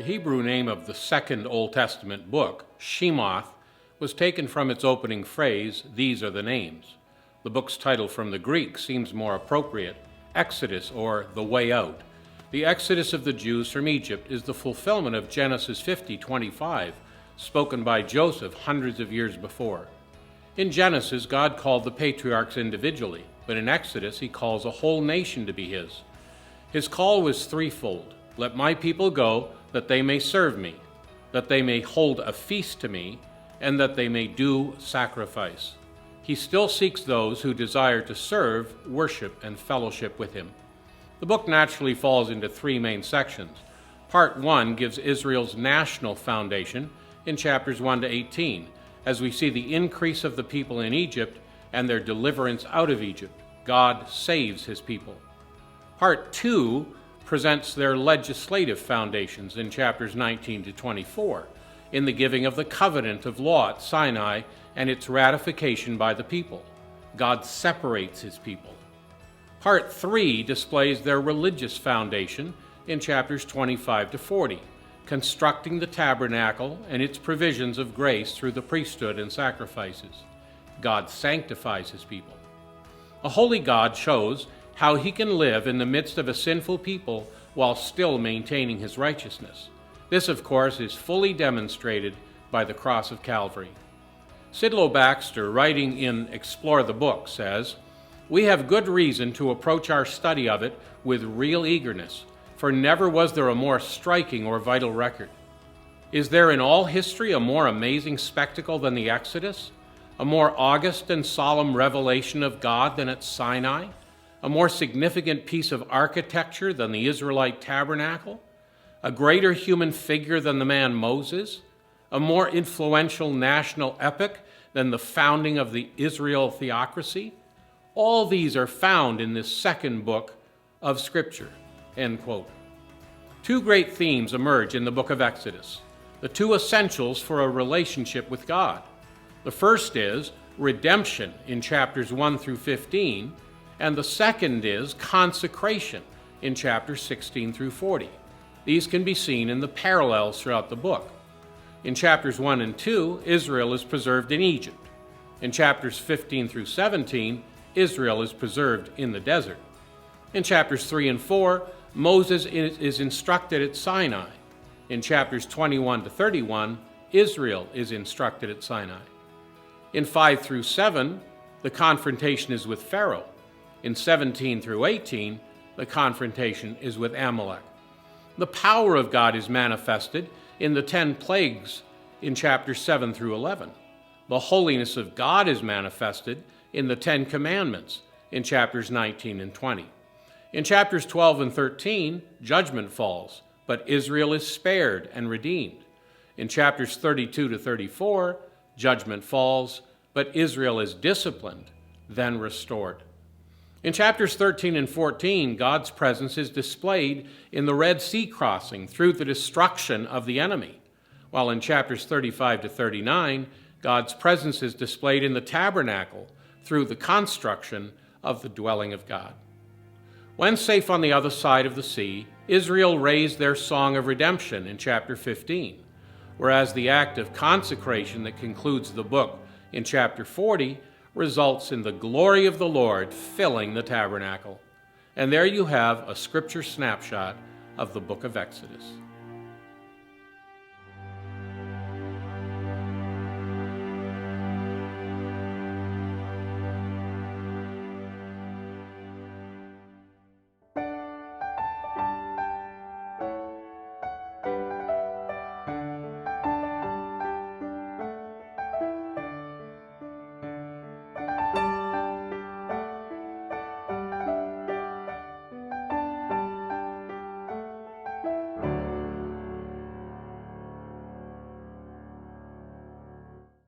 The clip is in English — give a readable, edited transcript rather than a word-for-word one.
The Hebrew name of the second Old Testament book, Shemoth, was taken from its opening phrase, "These are the names." The book's title from the Greek seems more appropriate, Exodus, or The Way Out. The exodus of the Jews from Egypt is the fulfillment of Genesis 50:25, spoken by Joseph hundreds of years before. In Genesis, God called the patriarchs individually, but in Exodus, he calls a whole nation to be his. His call was threefold: let my people go, that they may serve me, that they may hold a feast to me, and that they may do sacrifice. He still seeks those who desire to serve, worship, and fellowship with him. The book naturally falls into three main sections. Part 1 gives Israel's national foundation in chapters 1 to 18, as we see the increase of the people in Egypt and their deliverance out of Egypt. God saves his people. Part 2 presents their legislative foundations in chapters 19 to 24, in the giving of the covenant of law at Sinai and its ratification by the people. God separates his people. Part 3 displays their religious foundation in chapters 25 to 40, constructing the tabernacle and its provisions of grace through the priesthood and sacrifices. God sanctifies his people. A holy God shows how he can live in the midst of a sinful people while still maintaining his righteousness. This, of course, is fully demonstrated by the cross of Calvary. Sidlow Baxter, writing in Explore the Book, says, "We have good reason to approach our study of it with real eagerness, for never was there a more striking or vital record. Is there in all history a more amazing spectacle than the Exodus? A more august and solemn revelation of God than at Sinai? A more significant piece of architecture than the Israelite tabernacle? A greater human figure than the man Moses? A more influential national epic than the founding of the Israel theocracy? All these are found in this second book of Scripture." End quote. Two great themes emerge in the book of Exodus, the two essentials for a relationship with God. The first is redemption in chapters 1 through 15, and the second is consecration in chapters 16 through 40. These can be seen in the parallels throughout the book. In chapters 1 and 2, Israel is preserved in Egypt. In chapters 15 through 17, Israel is preserved in the desert. In chapters 3 and 4, Moses is instructed at Sinai. In chapters 21 to 31, Israel is instructed at Sinai. In 5 through 7, the confrontation is with Pharaoh. In 17 through 18, the confrontation is with Amalek. The power of God is manifested in the 10 plagues in chapters 7 through 11. The holiness of God is manifested in the 10 commandments in chapters 19 and 20. In chapters 12 and 13, judgment falls, but Israel is spared and redeemed. In chapters 32 to 34, judgment falls, but Israel is disciplined, then restored. In chapters 13 and 14, God's presence is displayed in the Red Sea crossing through the destruction of the enemy, while in chapters 35 to 39, God's presence is displayed in the tabernacle through the construction of the dwelling of God. When safe on the other side of the sea, Israel raised their song of redemption in chapter 15, whereas the act of consecration that concludes the book in chapter 40 results in the glory of the Lord filling the tabernacle. And there you have a scripture snapshot of the book of Exodus.